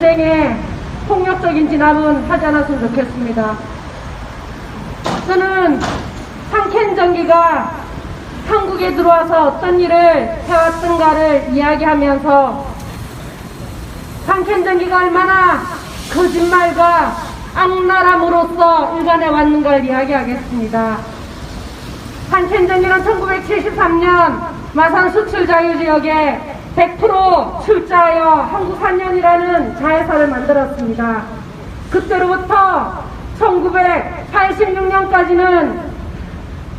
전쟁에 폭력적인 진압은 하지 않았으면 좋겠습니다. 저는 상켄 정기가 한국에 들어와서 어떤 일을 해왔던가를 이야기하면서 상켄 정기가 얼마나 거짓말과 악랄함으로써 일관해 왔는가를 이야기하겠습니다. 상켄 정기는 1973년 마산 수출자유지역에 100% 출자하여 한국산연이라는 자회사를 만들었습니다. 그때로부터 1986년까지는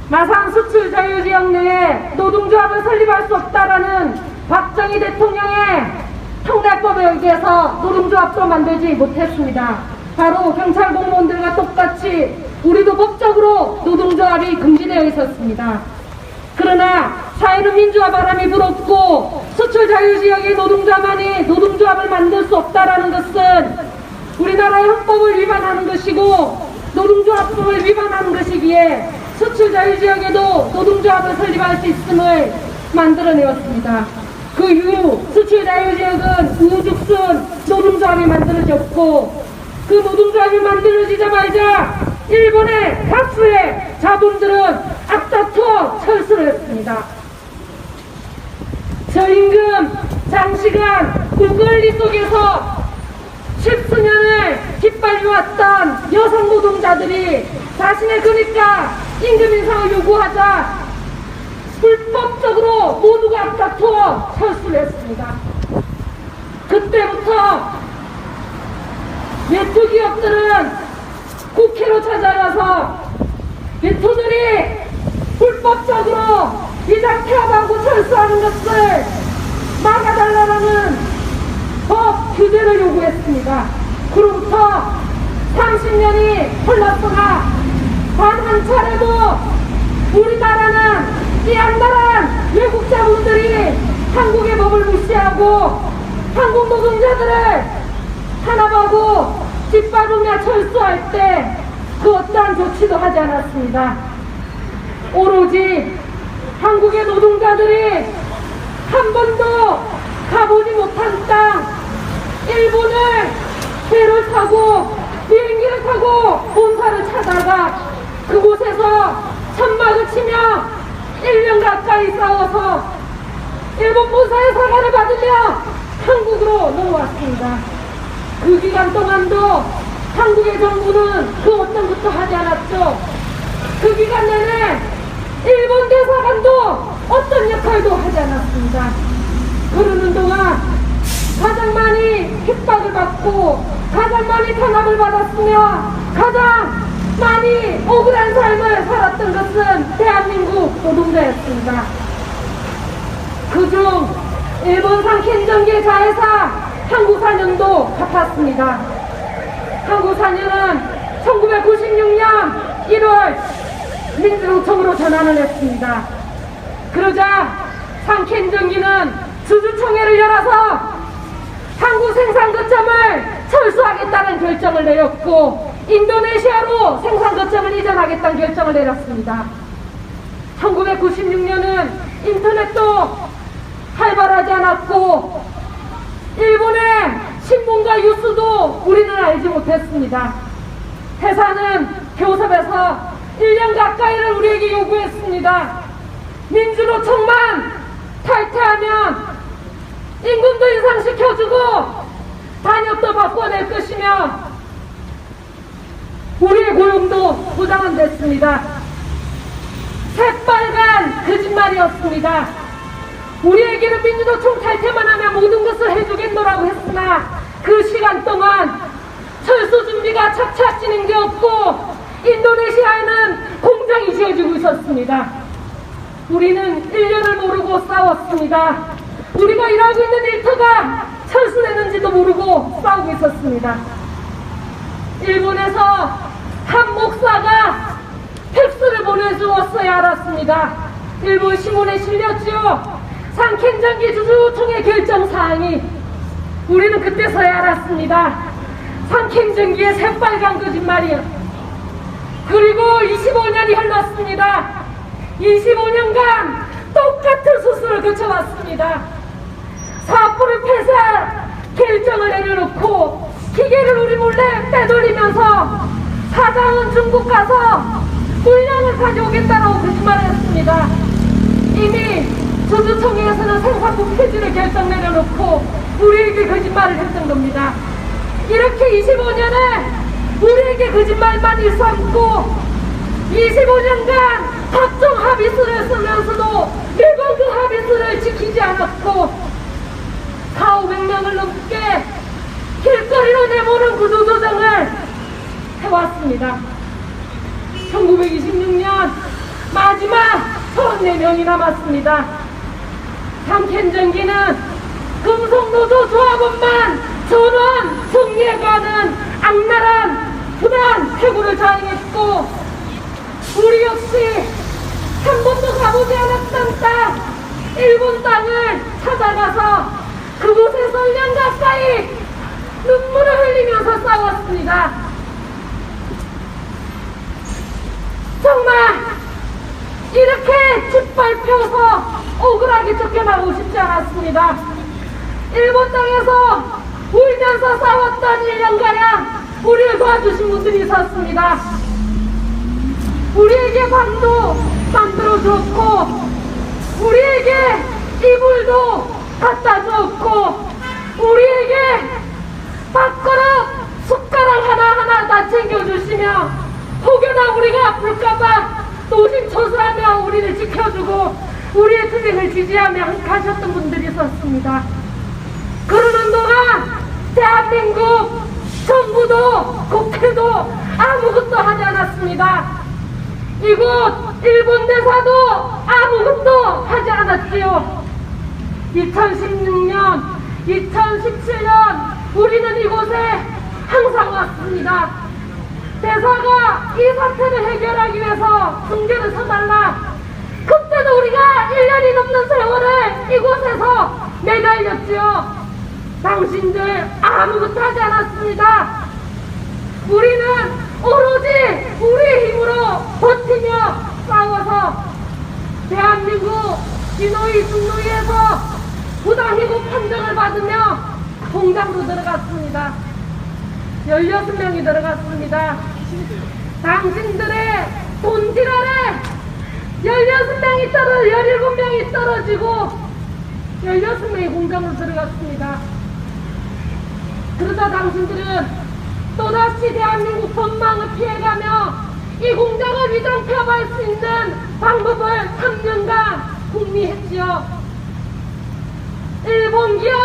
마산 수출자유지역 내에 노동조합을 설립할 수 없다라는 박정희 대통령의 통달법에 의해서 노동조합도 만들지 못했습니다. 바로 경찰 공무원들과 똑같이 우리도 법적으로 노동조합이 금지되어 있었습니다. 그러나 사회는 민주화 바람이 불었고 수출자유지역의 노동자만이 노동조합을 만들 수 없다라는 것은 우리나라의 헌법을 위반하는 것이고 노동조합법을 위반하는 것이기에 수출자유지역에도 노동조합을 설립할 수 있음을 만들어내었습니다. 그 이후 수출자유지역은 우후죽순 노동조합이 만들어졌고 그 노동조합이 만들어지자마자 일본의 다수의 자본들은 앞다투어 철수를 했습니다. 저임금, 장시간, 불권리 속에서 십수년을 깃발려왔던 여성 노동자들이 자신의 그러니까 임금 인상을 요구하자 불법적으로 모두가 앞다투어 철수를 했습니다. 그때부터 외투기업들은 국회로 찾아가서 외투들이 불법적으로 위장 폐업하고 철수하는 것을 막아달라는 법 규제를 요구했습니다. 그로부터 30년이 흘렀으나 단 한 차례도 우리나라는 이 악랄한 외국 자본들이 한국의 법을 무시하고 한국 노동자들을 탄압하고 짓밟으며 철수할 때 그 어떠한 조치도 하지 않았습니다. 오로지 한국의 노동자들이 한 번도 가보지 못한 땅 일본을 배를 타고 비행기를 타고 본사를 찾아가 그곳에서 천막을 치며 1년 가까이 싸워서 일본 본사의 사과를 받으며 한국으로 넘어왔습니다. 그 기간 동안도 한국의 정부는 그 어떤 것도 하지 않았죠. 그 기간 내내 일본 대사관도 어떤 역할도 하지 않았습니다. 그러는 동안 가장 많이 핍박을 받고 가장 많이 탄압을 받았으며 가장 많이 억울한 삶을 살았던 것은 대한민국 노동자였습니다. 그중 일본 상켄정기 자회사 한국산연도 같았습니다. 한국산연은 1996년 1월 민주노총으로 전환을 했습니다. 그러자 상켄정기는 주주총회를 열어서 한국 생산 거점을 철수하겠다는 결정을 내렸고 인도네시아로 생산 거점을 이전하겠다는 결정을 내렸습니다. 1996년은 인터넷도 활발하지 않았고 일본의 신문과 뉴스도 우리는 알지 못했습니다. 회사는 교섭에서 1년 가까이를 우리에게 요구했습니다. 민주노총만 탈퇴하면 임금도 인상시켜주고 단역도 바꿔낼 것이며 우리의 고용도 보장은 됐습니다. 새빨간 거짓말이었습니다. 우리에게는 민주노총 탈퇴만 하면 모든 것을 해주겠노라고 했으나 그 시간 동안 철수 준비가 차차 진행되었고 인도네시아에는 공장이 지어지고 있었습니다. 우리는 1년을 모르고 싸웠습니다. 우리가 일하고 있는 일터가 철수되는지도 모르고 싸우고 있었습니다. 일본에서 한 목사가 팩스를 보내주었어야 알았습니다. 일본 신문에 실렸죠. 상켄정기 주주총회 결정사항이 우리는 그때서야 알았습니다. 상켄정기의 새빨간 거짓말이요. 그리고 25년이 흘렀습니다. 25년간 똑같은 수술을 거쳐왔습니다. 사업부를 폐쇄할 결정을 내려놓고 흘리면서 사장은 중국 가서 물량을 가져오겠다라고 거짓말을 했습니다. 이미 주주총회에서는 생산국 폐지를 결정 내려놓고 우리에게 거짓말을 했던 겁니다. 이렇게 25년에 우리에게 거짓말만 일삼고 25년간 각종 합의서를 쓰면서도 매번 그 합의서를 지키지 않았고 400~500명을 넘게 길거리로 내모는 구조조정을 해왔습니다. 1926년 마지막 34명이 남았습니다. 삼캔전기는 금속노조조합원만 전원 정리해가는 악랄한 부단 해고를 자행했고 우리 역시 한 번도 가보지 않았던 땅 일본 땅을 찾아가서 그곳에서 1년 가까이 눈물을 흘리면서 싸웠습니다. 정말 이렇게 짓밟혀서 억울하게 쫓겨나고 싶지 않았습니다. 일본 땅에서 울면서 싸웠던 1년가량 우리를 도와주신 분들이 있었습니다. 우리에게 밥도 만들어줬고 우리에게 이불도 갖다 줬고 우리에게 밥그릇 숟가락 하나하나 다 챙겨주시며 혹여나 우리가 아플까봐 노심초사하며 우리를 지켜주고 우리의 틀림을 지지하며 가셨던 분들이 있었습니다. 그러는 동안 대한민국 정부도 국회도 아무것도 하지 않았습니다. 이곳 일본 대사도 아무것도 하지 않았지요. 2016년, 2017년 우리는 이곳에 항상 왔습니다. 대사가 이 사태를 해결하기 위해서 중재를 서달라. 그때도 우리가 1년이 넘는 세월을 이곳에서 매달렸지요. 당신들 아무것도 하지 않았습니다. 우리는 오로지 우리의 힘으로 버티며 싸워서 대한민국 진노위 중노위에서 부당해고 판정을 받으며 공장으로 들어갔습니다. 16명이 들어갔습니다. 당신들의 돈지랄에 17명이 떨어지고 16명이 공장으로 들어갔습니다. 그러다 당신들은 또다시 대한민국 전망을 피해가며 이 공장을 위장폐업할 수 있는 방법을 3년간 궁리했지요. 일본 기업,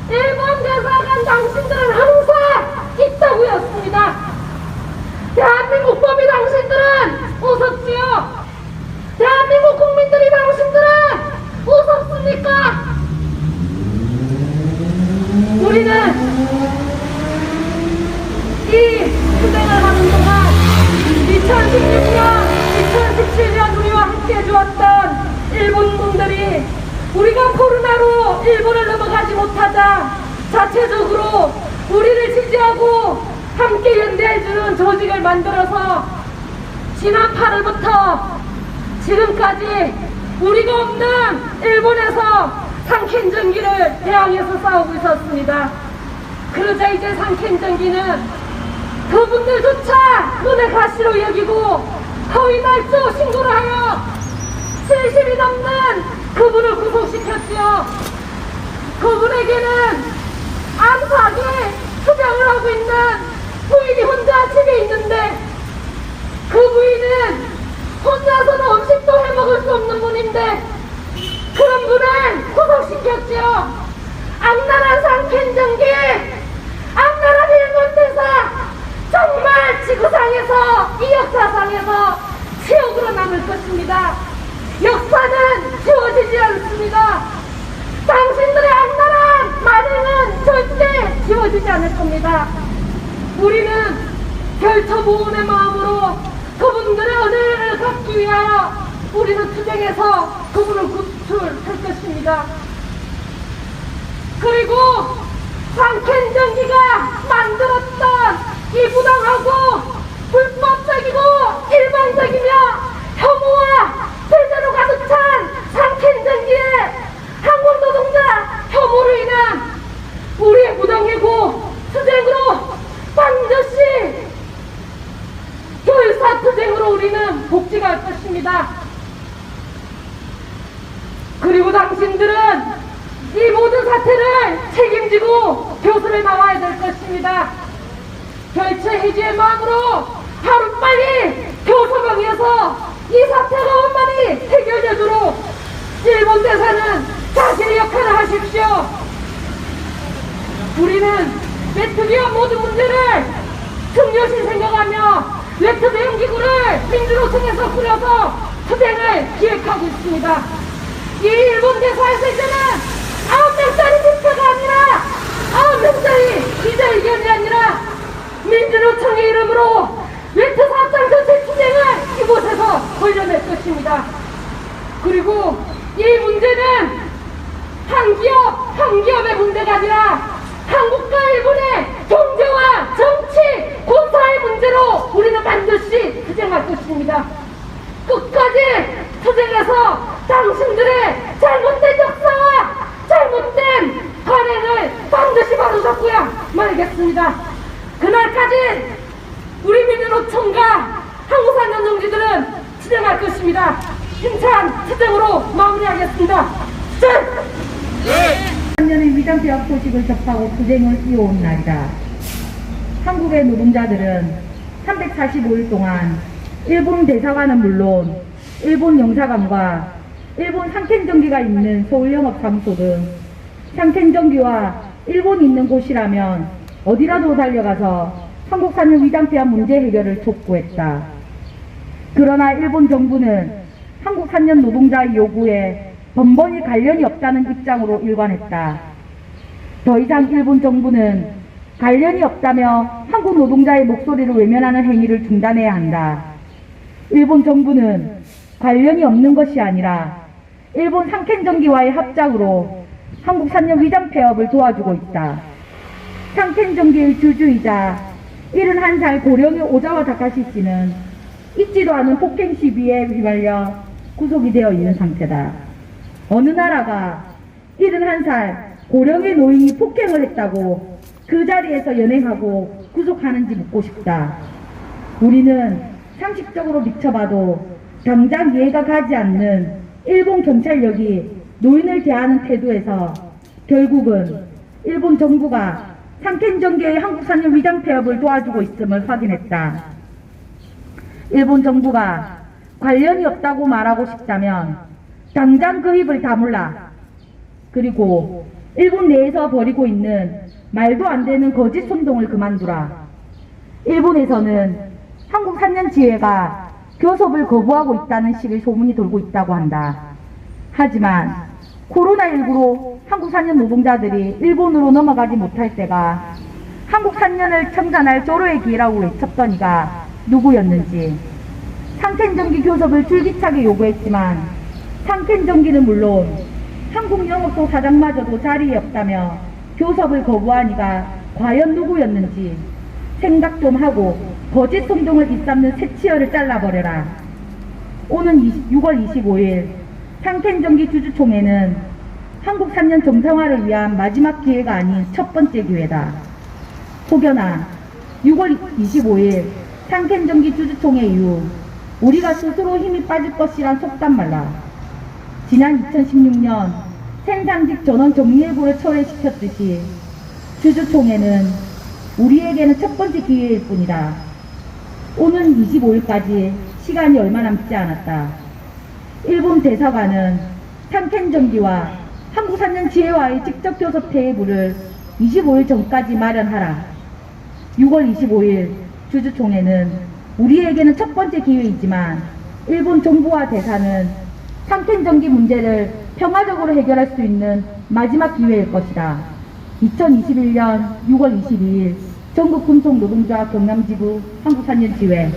일본 대사관 당신들은 항상 있다고였습니다. 대한민국 법이 당신들은 우습지요. 대한민국 국민들이 당신들은 우습습니까? 우리는 이 투쟁을 하는 동안 2016년, 2017년 우리와 함께 해주었던 일본 분들이 우리가 코로나로 일본을 넘어가지 못하자 자체적으로 우리를 지지하고 함께 연대해주는 조직을 만들어서 지난 8월부터 지금까지 우리가 없는 일본에서 상캔전기를 대항해서 싸우고 있었습니다. 그러자 이제 상캔전기는 그분들조차 눈에 가시로 여기고 허위말소 신고를 하여 70이 넘는 그분을 구속시켰지요. 그분에게는 암사하게 투병을 하고 있는 부인이 혼자 집에 있는데 그 부인은 혼자서는 음식도 해먹을 수 없는 분인데 그런 분을 구속시켰지요. 악랄한 상캔전기, 악랄한 일본 대사, 정말 지구상에서 이 역사상에서 치욕으로 남을 것입니다. 역사는 지워지지 않습니다. 당신들의 악랄한 만행은 절대 지워지지 않을 겁니다. 우리는 결처보온의 마음으로 그분들의 은혜를 갚기 위하여 우리는 투쟁해서 그분을 구출할 것입니다. 그리고 상캔전기가 만들었던 이 부당하고 불법적이고 일방적이며 혐오와 배제로 가득 찬 상캔전기의 항공노동자 혐오로 인한 우리의 부당해고 투쟁으로 완전히 그리고 당신들은 이 모든 사태를 책임지고 교수를 나와야 될 것입니다. 결체 해지의 마음으로 하루빨리 교섭을 위해서 이 사태가 원만히 해결되도록 일본 대사는 자신의 역할을 하십시오. 우리는 매트기와 모든 문제를 중요시 생각하며 외트 대응기구를 민주노총에서 꾸려서 투쟁을 기획하고 있습니다. 이 일본 대사에서 이제는 9명짜리 집회가 아니라 9명짜리 기자회견이 아니라 민주노총의 이름으로 외트 사업장 전체 투쟁을 이곳에서 벌려낼 것입니다. 그리고 이 문제는 한 기업의 문제가 아니라 한국과 일본의 경제와 정치, 군사의 문제로 우리는 반드시 투쟁할 것입니다. 끝까지 투쟁해서 당신들의 잘못된 역사와 잘못된 관행을 반드시 바로잡고야 말겠습니다. 그날까지 우리 민주노총과 한국산연정지들은 투쟁할 것입니다. 힘찬 투쟁으로 마무리하겠습니다. 투쟁! 작년에 위장폐업 소식을 접하고 투쟁을 이어온 날이다. 한국의 노동자들은 345일 동안 일본 대사관은 물론 일본 영사관과 일본 상켄정기가 있는 서울영업사무소 등 상켄정기와 일본이 있는 곳이라면 어디라도 달려가서 한국산업 위장폐업 문제 해결을 촉구했다. 그러나 일본 정부는 한국산업 노동자의 요구에 번번이 관련이 없다는 입장으로 일관했다. 더 이상 일본 정부는 관련이 없다며 한국 노동자의 목소리를 외면하는 행위를 중단해야 한다. 일본 정부는 관련이 없는 것이 아니라 일본 상켄정기와의 합작으로 한국 산업 위장 폐업을 도와주고 있다. 상켄정기의 주주이자 71살 고령의 오자와 다카시 씨는 있지도 않은 폭행 시비에 휘말려 구속이 되어 있는 상태다. 어느 나라가 71살 고령의 노인이 폭행을 했다고 그 자리에서 연행하고 구속하는지 묻고 싶다. 우리는 상식적으로 미쳐봐도 당장 이해가 가지 않는 일본 경찰력이 노인을 대하는 태도에서 결국은 일본 정부가 상켄정기의 한국산업 위장 폐업을 도와주고 있음을 확인했다. 일본 정부가 관련이 없다고 말하고 싶다면 당장 그 입을 다물라. 그리고 일본 내에서 벌이고 있는 말도 안 되는 거짓 선동을 그만두라. 일본에서는 한국 산년지회가 교섭을 거부하고 있다는 식의 소문이 돌고 있다고 한다. 하지만 코로나19로 한국 산년 노동자들이 일본으로 넘어가지 못할 때가 한국 산년을 청산할 조로의 기회라고 외쳤던 이가 누구였는지, 상켄정기 교섭을 줄기차게 요구했지만 상켄정기는 물론 한국영업소 사장마저도 자리에 없다며 교섭을 거부한 이가 과연 누구였는지 생각 좀 하고 거짓 선동을 일삼는 새치열을 잘라버려라. 오는 6월 25일 상켄정기 주주총회는 한국 3년 정상화를 위한 마지막 기회가 아닌 첫 번째 기회다. 혹여나 6월 25일 상켄정기 주주총회 이후 우리가 스스로 힘이 빠질 것이란 속단 말라. 지난 2016년 생산직 전원 정리해고를 철회시켰듯이 주주총회는 우리에게는 첫 번째 기회일 뿐이다. 오는 25일까지 시간이 얼마 남지 않았다. 일본 대사관은 상켄정기와 한국산년지회와의 직접 교섭 테이블을 25일 전까지 마련하라. 6월 25일 주주총회는 우리에게는 첫 번째 기회이지만 일본 정부와 대사는 상켄정기 문제를 평화적으로 해결할 수 있는 마지막 기회일 것이다. 2021년 6월 22일 전국 금속노동자 경남지구 한국산년지회